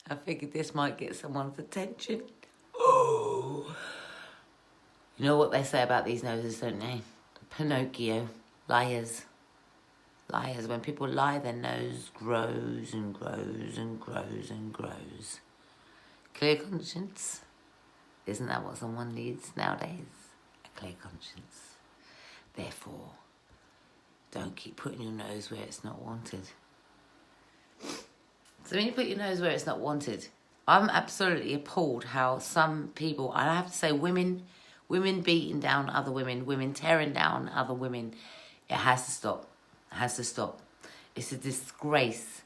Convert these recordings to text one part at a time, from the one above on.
I figured this might get someone's attention. Oh. You know what they say about these noses, don't they? Pinocchio. Liars. Liars. When people lie, their nose grows and grows and grows and grows. Clear conscience. Isn't that what someone needs nowadays? A clear conscience. Therefore, don't keep putting your nose where it's not wanted. So when you put your nose where it's not wanted, I'm absolutely appalled how some people, and I have to say women beating down other women tearing down other women, it has to stop. It has to stop. It's a disgrace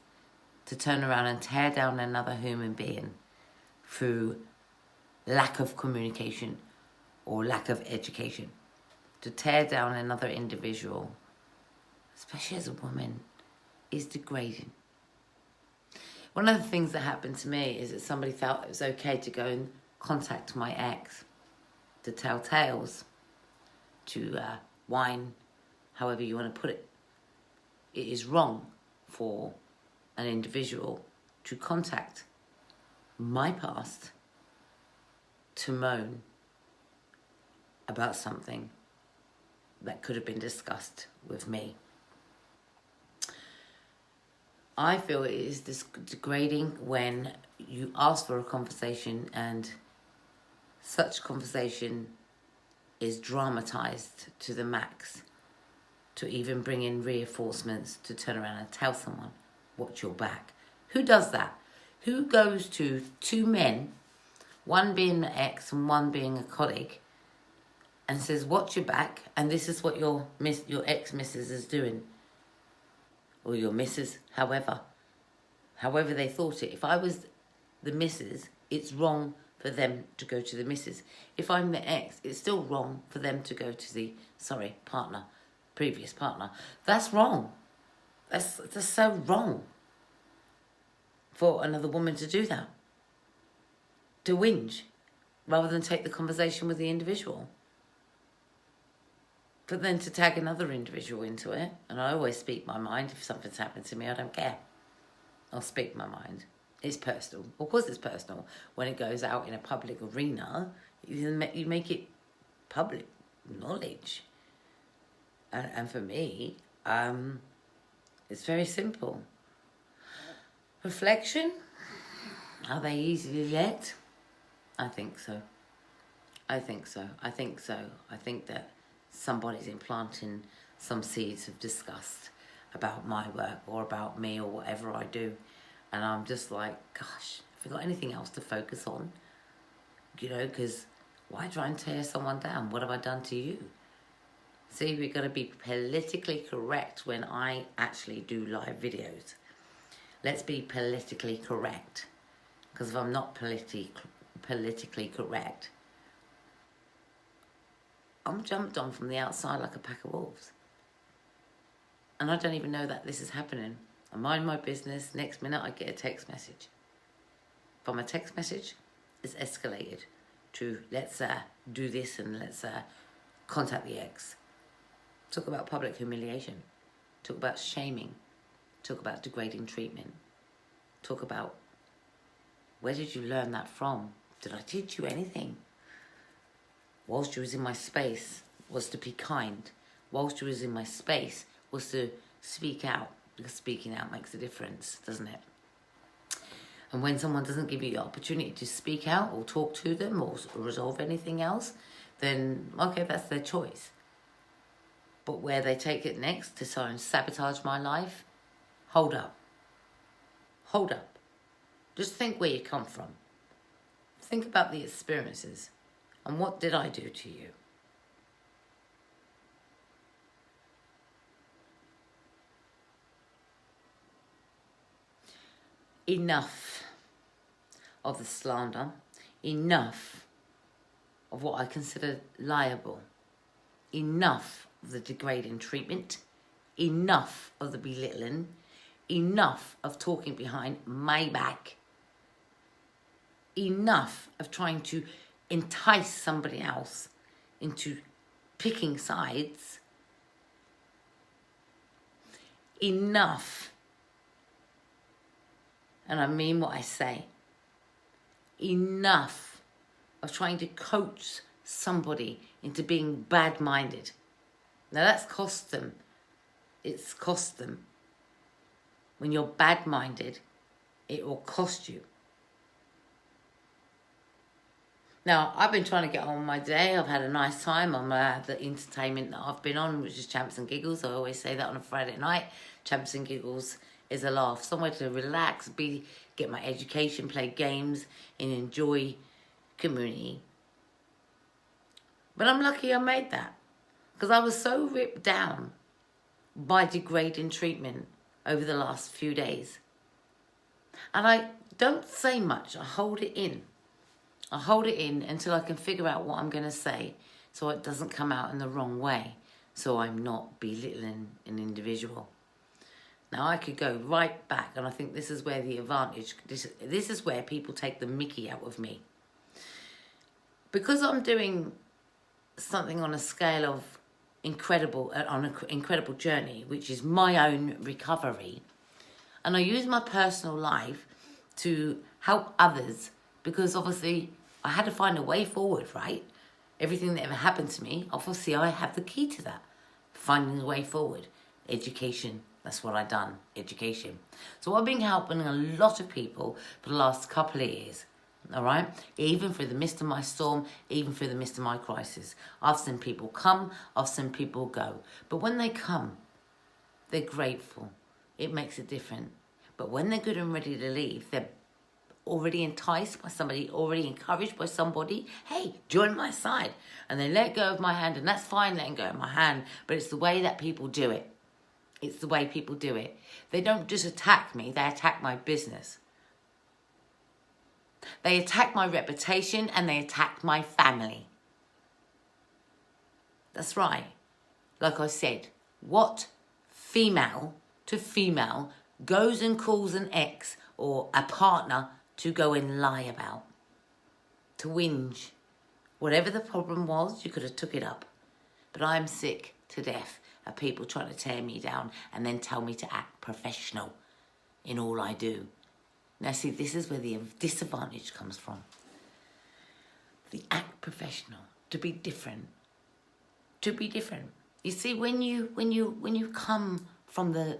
to turn around and tear down another human being through lack of communication or lack of education. To tear down another individual, especially as a woman, is degrading. One of the things that happened to me is that somebody felt it was okay to go and contact my ex, to tell tales, to whine, however you want to put it. It is wrong for an individual to contact my past to moan about something that could have been discussed with me. I feel it is degrading when you ask for a conversation and such conversation is dramatized to the max, to even bring in reinforcements to turn around and tell someone, watch your back. Who does that? Who goes to two men, one being the ex and one being a colleague, and says, watch your back, and this is what your ex-missus is doing? Or your missus, however they thought it. If I was the missus, it's wrong for them to go to the missus. If I'm the ex, it's still wrong for them to go to the, previous partner. That's wrong. That's so wrong for another woman to do that. To whinge, rather than take the conversation with the individual. But then to tag another individual into it, and I always speak my mind. If something's happened to me, I don't care. I'll speak my mind. It's personal. Of course it's personal. When it goes out in a public arena, you make it public knowledge. And for me, it's very simple. Reflection? Are they easily led? I think so. I think that somebody's implanting some seeds of disgust about my work or about me or whatever I do. And I'm just like, gosh, have I got anything else to focus on? You know, because why try and tear someone down? What have I done to you? See, we've got to be politically correct when I actually do live videos. Let's be politically correct. Because if I'm not politically correct, I'm jumped on from the outside like a pack of wolves. And I don't even know that this is happening. I mind my business. Next minute, I get a text message. From a text message, it's escalated to let's do this and let's contact the ex. Talk about public humiliation. Talk about shaming. Talk about degrading treatment. Talk about where did you learn that from? Did I teach you anything? Whilst you was in my space was to be kind. Whilst you was in my space was to speak out. Because speaking out makes a difference, doesn't it? And when someone doesn't give you the opportunity to speak out or talk to them or resolve anything else, then, okay, that's their choice. But where they take it next to try and sabotage my life, hold up. Hold up. Just think where you come from. Think about the experiences. And what did I do to you? Enough of the slander. Enough of what I consider liable. Enough of the degrading treatment. Enough of the belittling. Enough of talking behind my back. Enough of trying to entice somebody else into picking sides. Enough. And I mean what I say. enough of trying to coach somebody into being bad-minded. Now that's cost them. It's cost them. When you're bad-minded, it will cost you. Now, I've been trying to get on with my day. I've had a nice time on the entertainment that I've been on, which is Champs and Giggles. I always say that on a Friday night. Champs and Giggles is a laugh. Somewhere to relax, get my education, play games, and enjoy community. But I'm lucky I made that. Because I was so ripped down by degrading treatment over the last few days. And I don't say much. I hold it in. I hold it in until I can figure out what I'm going to say so it doesn't come out in the wrong way, so I'm not belittling an individual. Now, I could go right back, and I think this is where the advantage, this is where people take the mickey out of me. Because I'm doing something on a scale of incredible, on an incredible journey, which is my own recovery, and I use my personal life to help others, because obviously I had to find a way forward, right? Everything that ever happened to me, obviously I have the key to that. Finding a way forward. Education. That's what I've done. Education. So I've been helping a lot of people for the last couple of years. All right? Even through the midst of my storm, even through the midst of my crisis. I've seen people come, I've seen people go. But when they come, they're grateful. It makes it different. But when they're good and ready to leave, they're already enticed by somebody, already encouraged by somebody, hey, join my side. And they let go of my hand, and that's fine letting go of my hand, but it's the way that people do it. It's the way people do it. They don't just attack me, they attack my business. They attack my reputation, and they attack my family. That's right. Like I said, what female to female goes and calls an ex or a partner to go and lie about, to whinge? Whatever the problem was, you could have took it up. But I'm sick to death of people trying to tear me down and then tell me to act professional in all I do. Now see, this is where the disadvantage comes from. The act professional, to be different. To be different. You see, when you come from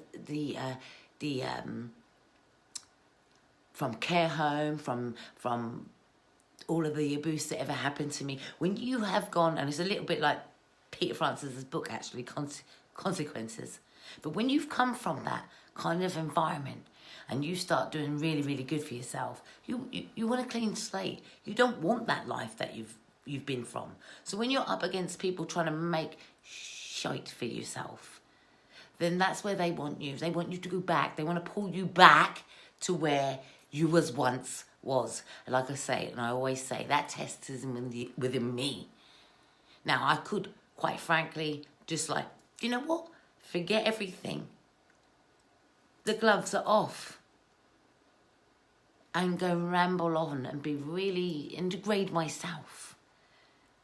from care home, from all of the abuse that ever happened to me, when you have gone, and it's a little bit like Peter Francis's book actually, Consequences, but when you've come from that kind of environment and you start doing really, really good for yourself, you want a clean slate. You don't want that life that you've been from. So when you're up against people trying to make shite for yourself, then that's where they want you. They want you to go back. They want to pull you back to where you once was. And like I say, and I always say, that test is within me. Now, I could, quite frankly, just like, you know what? Forget everything. The gloves are off. And go ramble on and and degrade myself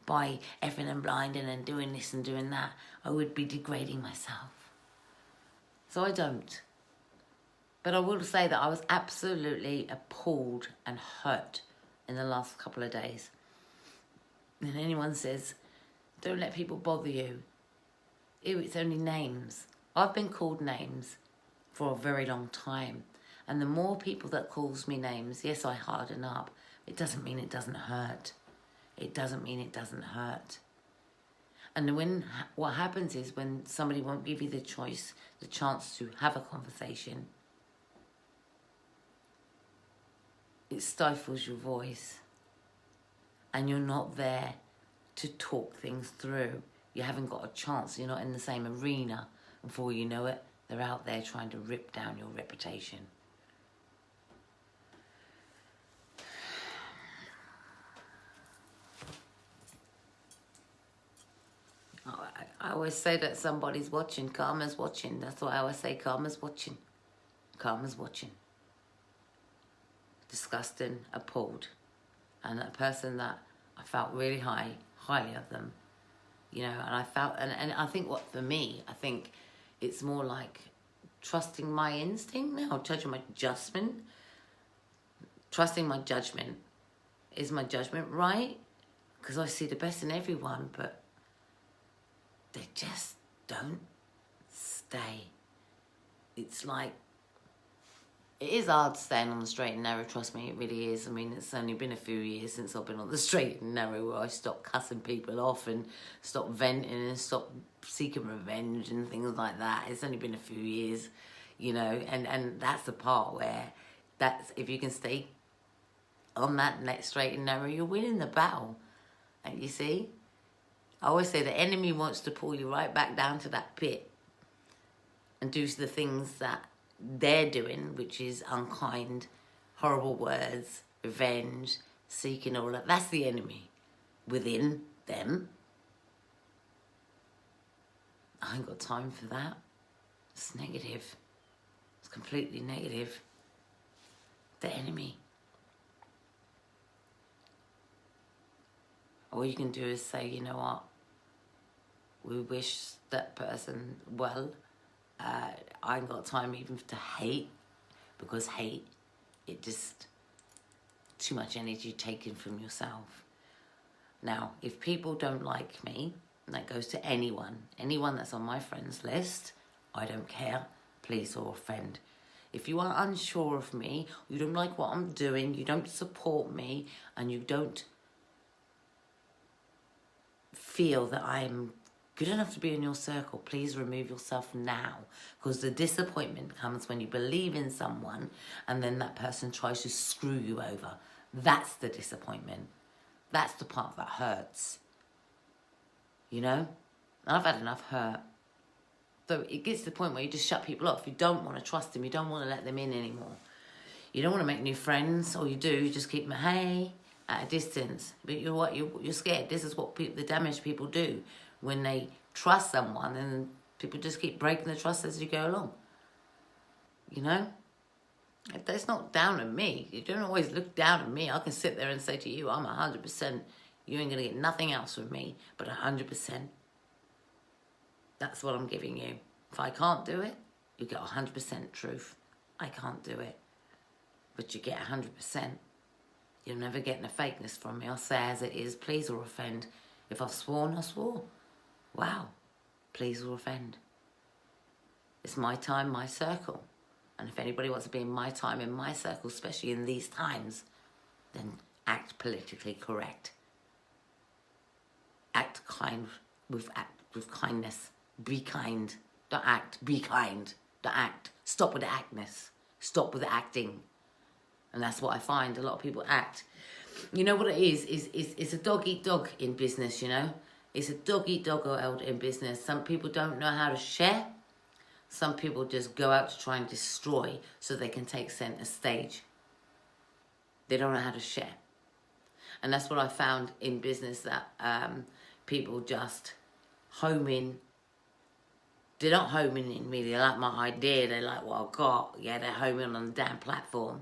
by effing and blinding and doing this and doing that. I would be degrading myself. So I don't. But I will say that I was absolutely appalled and hurt in the last couple of days. And anyone says, don't let people bother you. Ew, it's only names. I've been called names for a very long time. And the more people that calls me names, yes, I harden up. It doesn't mean it doesn't hurt. It doesn't mean it doesn't hurt. And what happens is when somebody won't give you the chance to have a conversation, it stifles your voice. And you're not there to talk things through. You haven't got a chance. You're not in the same arena. And before you know it, they're out there trying to rip down your reputation. I always say that somebody's watching. Karma's watching. That's why I always say karma's watching. Karma's watching. Disgusting, appalled. And a person that I felt really highly of them. You know, and I felt, and I think for me, I think it's more like trusting my instinct now, trusting my judgment is my judgment right? Because I see the best in everyone, but they just don't stay. It's like, it is hard staying on the straight and narrow, trust me, it really is. I mean, it's only been a few years since I've been on the straight and narrow, where I stopped cussing people off and stopped venting and stopped seeking revenge and things like that. It's only been a few years, you know, and that's the part where, that's, if you can stay on that net straight and narrow, you're winning the battle. And you see, I always say the enemy wants to pull you right back down to that pit and do the things that they're doing, which is unkind, horrible words, revenge, seeking all that. That's the enemy within them. I ain't got time for that. It's negative. It's completely negative. The enemy. All you can do is say, you know what, we wish that person well. I ain't got time even to hate, because hate, it just, too much energy taken from yourself. Now, if people don't like me, and that goes to anyone that's on my friends list, I don't care, please or offend. If you are unsure of me, you don't like what I'm doing, you don't support me, and you don't feel that I'm good enough to be in your circle, please remove yourself now. Because the disappointment comes when you believe in someone and then that person tries to screw you over. That's the disappointment. That's the part that hurts. You know? And I've had enough hurt. So it gets to the point where you just shut people off. You don't want to trust them. You don't want to let them in anymore. You don't want to make new friends. All you do, you just keep them, hey, at a distance. But you know what? You're scared. This is what the damaged people do. When they trust someone, and people just keep breaking the trust as you go along. You know? It's not down on me. You don't always look down on me. I can sit there and say to you, I'm 100%. You ain't going to get nothing else from me but 100%. That's what I'm giving you. If I can't do it, you get 100% truth. I can't do it. But you get 100%. You're never getting a fakeness from me. I'll say as it is, please or offend. If I've sworn, I swore. Wow, please or offend. It's my time, my circle. And if anybody wants to be in my time, in my circle, especially in these times, then act politically correct. Act with kindness. Be kind. Don't act. Be kind. Don't act. Stop with the actness. Stop with the acting. And that's what I find. A lot of people act. You know what it is? It's a dog eat dog in business, you know? It's a dog eat dog world in business. Some people don't know how to share. Some people just go out to try and destroy so they can take center stage. They don't know how to share. And that's what I found in business, that people just home in. They're not homing in me. They like my idea. They like what I've got. Yeah, they're homing on the damn platform.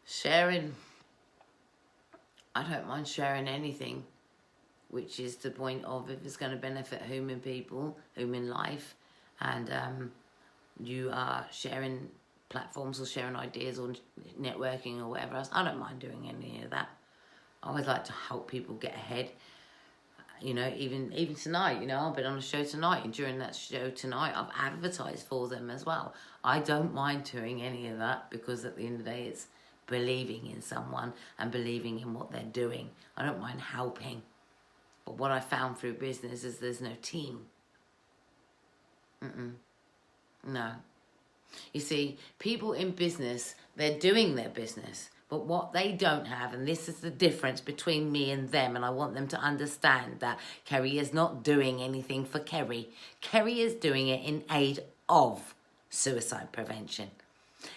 Sharing, I don't mind sharing anything, which is the point of if it's going to benefit human people, human life, and you are sharing platforms or sharing ideas or networking or whatever else. I don't mind doing any of that. I always like to help people get ahead. You know, even tonight, you know, I've been on a show tonight, and during that show tonight, I've advertised for them as well. I don't mind doing any of that, because at the end of the day, it's believing in someone and believing in what they're doing. I don't mind helping. But what I found through business is there's no team. No. You see, people in business, they're doing their business. But what they don't have, and this is the difference between me and them, and I want them to understand that Kerry is not doing anything for Kerry. Kerry is doing it in aid of suicide prevention.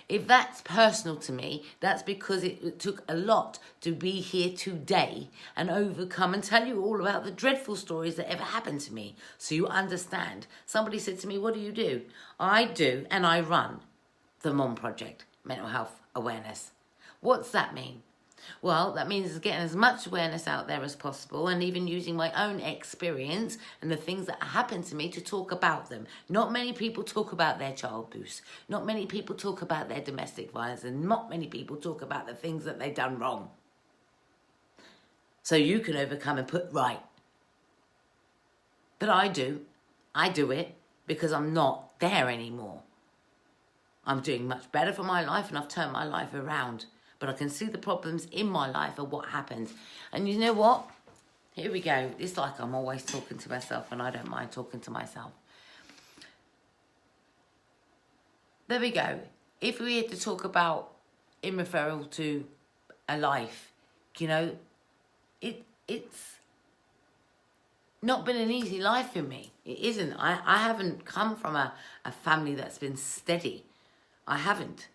If that's personal to me, that's because it took a lot to be here today and overcome and tell you all about the dreadful stories that ever happened to me, so you understand. Somebody said to me, what do you do? I do, and I run the Mom Project, Mental Health Awareness. What's that mean? Well, that means getting as much awareness out there as possible, and even using my own experience and the things that happen to me to talk about them. Not many people talk about their child abuse. Not many people talk about their domestic violence, and not many people talk about the things that they've done wrong. So you can overcome and put right. But I do. I do it because I'm not there anymore. I'm doing much better for my life, and I've turned my life around. But I can see the problems in my life of what happens. And you know what? Here we go. It's like I'm always talking to myself, and I don't mind talking to myself. There we go. If we had to talk about in referral to a life, you know, it's not been an easy life for me. It isn't. I haven't come from a family that's been steady. I haven't.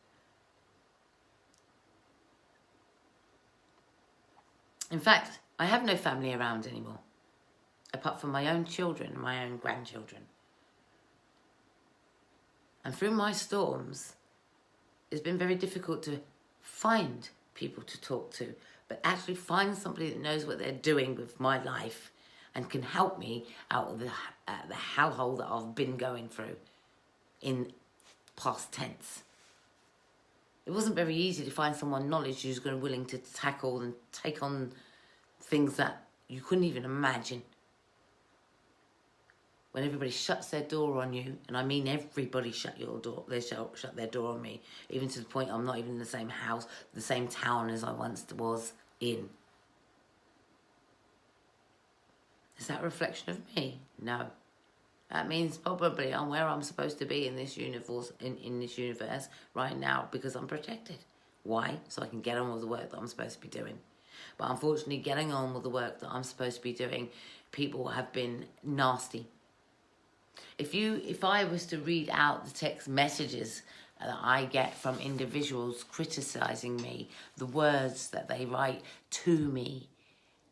In fact, I have no family around anymore, apart from my own children and my own grandchildren. And through my storms, it's been very difficult to find people to talk to, but actually find somebody that knows what they're doing with my life and can help me out of the hellhole that I've been going through in past tense. It wasn't very easy to find someone knowledge who's going to willing to tackle and take on things that you couldn't even imagine. When everybody shuts their door on you, and I mean everybody shut your door, they shut their door on me, even to the point I'm not even in the same house, the same town as I once was in. Is that a reflection of me? No. That means probably I'm where I'm supposed to be in this universe, in this universe right now, because I'm protected. Why? So I can get on with the work that I'm supposed to be doing. But unfortunately, getting on with the work that I'm supposed to be doing, people have been nasty. If I was to read out the text messages that I get from individuals criticizing me, the words that they write to me,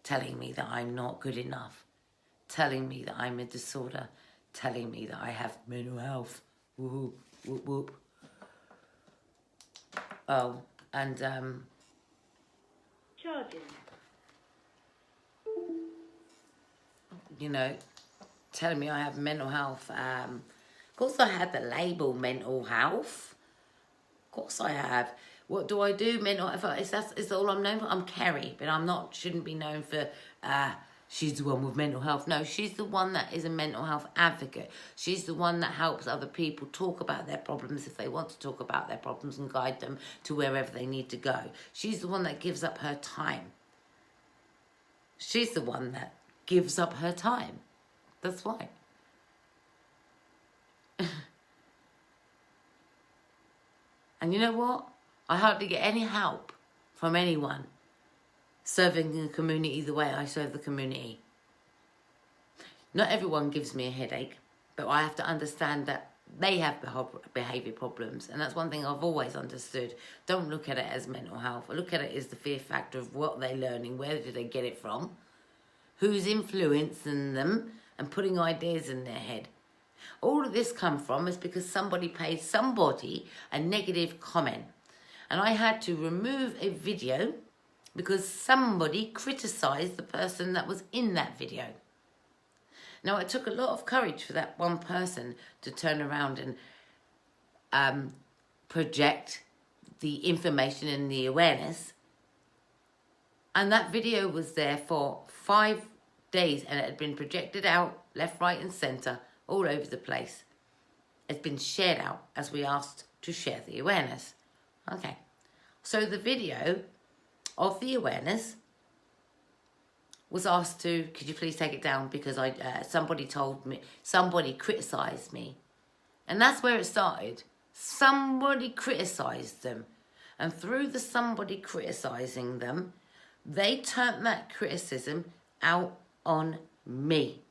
telling me that I'm not good enough, telling me that I'm a disorder, telling me that I have mental health. Whoop, whoop, whoop. Oh, and charging. You know, telling me I have mental health. Of course I had the label mental health. Of course I have. What do I do? Mental health. Is all I'm known for? I'm Kerry, but I'm not, shouldn't be known for, she's the one with mental health. No, she's the one that is a mental health advocate. She's the one that helps other people talk about their problems if they want to talk about their problems and guide them to wherever they need to go. She's the one that gives up her time. She's the one that gives up her time. That's why. And you know what? I hardly get any help from anyone serving the community the way I serve the community. Not everyone gives me a headache, but I have to understand that they have behaviour problems, and that's one thing I've always understood. Don't look at it as mental health. I look at it as the fear factor of what they're learning, where did they get it from, who's influencing them and putting ideas in their head. All of this come from is because somebody paid somebody a negative comment. And I had to remove a video because somebody criticised the person that was in that video. Now, it took a lot of courage for that one person to turn around and project the information and the awareness. And that video was there for 5 days, and it had been projected out left, right and centre all over the place. It's been shared out as we asked to share the awareness. Okay, so the video of the awareness was asked to, could you please take it down, because somebody criticised me. And that's where it started. Somebody criticised them. And through the somebody criticising them, they turned that criticism out on me.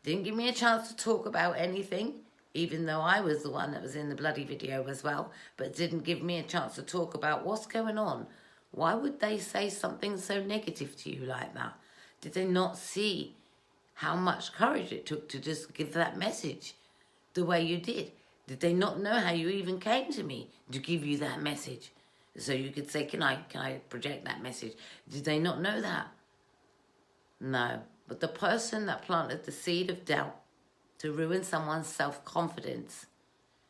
Didn't give me a chance to talk about anything, even though I was the one that was in the bloody video as well, but didn't give me a chance to talk about what's going on. Why would they say something so negative to you like that? Did they not see how much courage it took to just give that message the way you did? Did they not know how you even came to me to give you that message? So you could say, can I project that message? Did they not know that? No. But the person that planted the seed of doubt to ruin someone's self-confidence,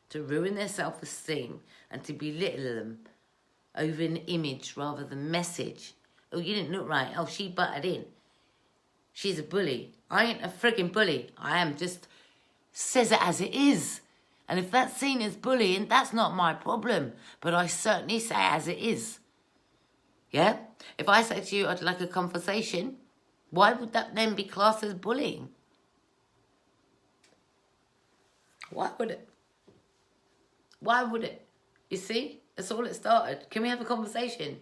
to ruin their self-esteem, and to belittle them over an image rather than message. Oh, you didn't look right. Oh, she butted in. She's a bully. I ain't a frigging bully. I am just says it as it is. And if that's seen as bullying, that's not my problem. But I certainly say as it is. Yeah? If I say to you, I'd like a conversation, why would that then be classed as bullying? Why would it? Why would it? You see? That's all it started. Can we have a conversation?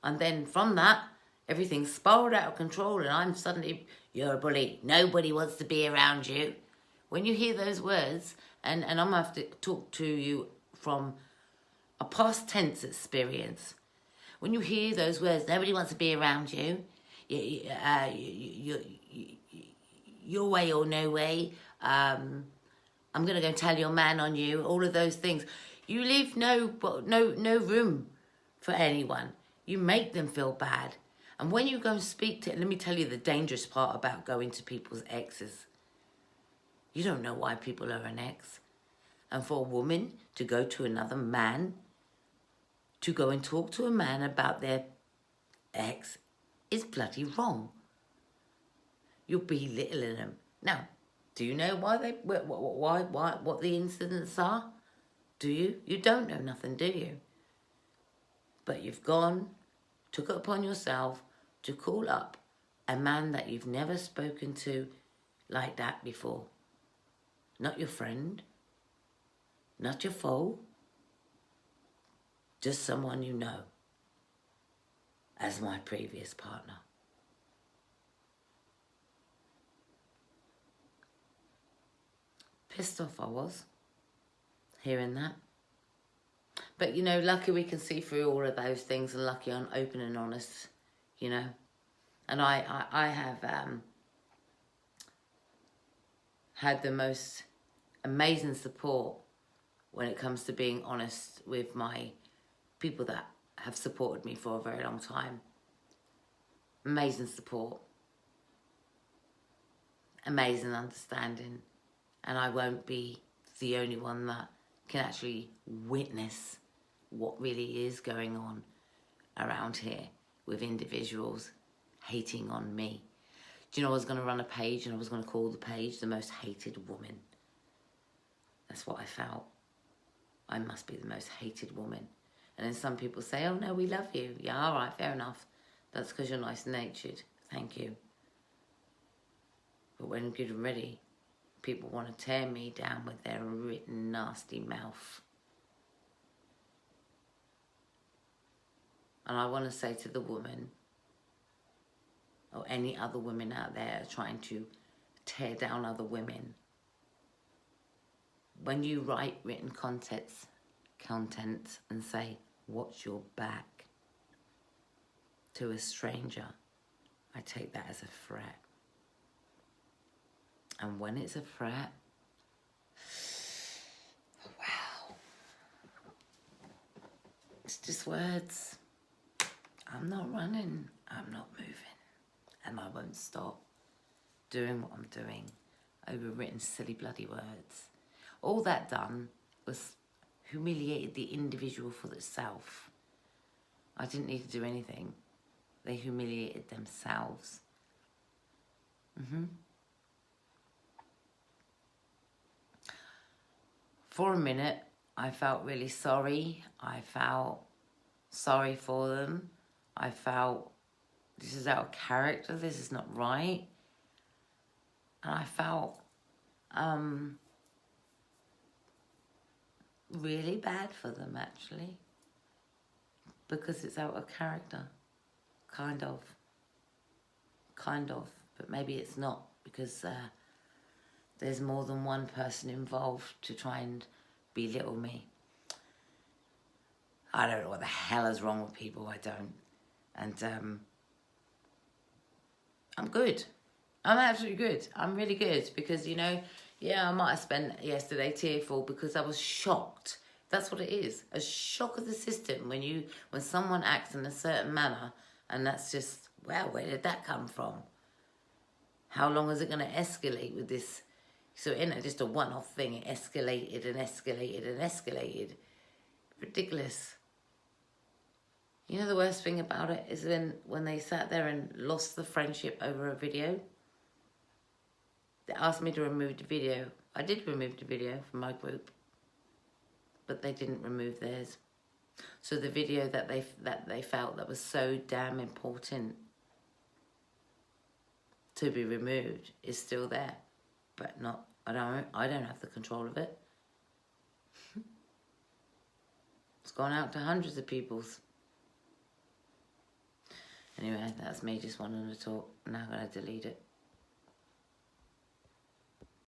And then from that, everything spiraled out of control and I'm suddenly, you're a bully. Nobody wants to be around you. When you hear those words, and I'm going to have to talk to you from a past tense experience. When you hear those words, nobody wants to be around you. Your way or no way. I'm going to go tell your man on you. All of those things. You leave no room for anyone. You make them feel bad. And when you go and speak to, let me tell you the dangerous part about going to people's exes. You don't know why people are an ex. And for a woman to go to another man, to go and talk to a man about their ex is bloody wrong. You're belittling them. Now, do you know why what the incidents are? Do you? You don't know nothing, do you? But you've gone, took it upon yourself to call up a man that you've never spoken to like that before. Not your friend, not your foe, just someone you know as my previous partner. Pissed off I was, hearing that. But, you know, lucky we can see through all of those things and lucky I'm open and honest, you know. And I have had the most amazing support when it comes to being honest with my people that have supported me for a very long time. Amazing support. Amazing understanding. And I won't be the only one that can actually witness what really is going on around here with individuals hating on me. Do you know I was going to run a page and I was going to call the page The Most Hated Woman? That's what I felt. I must be the most hated woman. And then some people say, oh no, we love you. Yeah, all right, fair enough. That's because you're nice-natured. Thank you. But when good and ready, people want to tear me down with their written nasty mouth. And I want to say to the woman, or any other women out there trying to tear down other women, when you write written content and say, watch your back to a stranger, I take that as a threat. And when it's a threat, wow, it's just words. I'm not running, I'm not moving, and I won't stop doing what I'm doing over written silly bloody words. All that done was humiliated the individual for itself. I didn't need to do anything. They humiliated themselves. For a minute, I felt really sorry. I felt sorry for them. I felt this is out of character. This is not right. And I felt really bad for them, actually, because it's out of character. Kind of, but maybe it's not, because there's more than one person involved to try and belittle me. I don't know what the hell is wrong with people, I don't. And I'm good. I'm absolutely good. I'm really good because, you know, yeah, I might have spent yesterday tearful because I was shocked That's what it is. A shock of the system when someone acts in a certain manner, and that's just, well, where did that come from? How long is it going to escalate with this? So it ain't just a one-off thing. It escalated and escalated and escalated. Ridiculous. You know the worst thing about it is when they sat there and lost the friendship over a video. They asked me to remove the video. I did remove the video from my group, but they didn't remove theirs. So the video that they felt that was so damn important to be removed is still there, but not. I don't have the control of it. It's gone out to hundreds of people's. Anyway, that's me just wanting to talk. Now I'm going to delete it.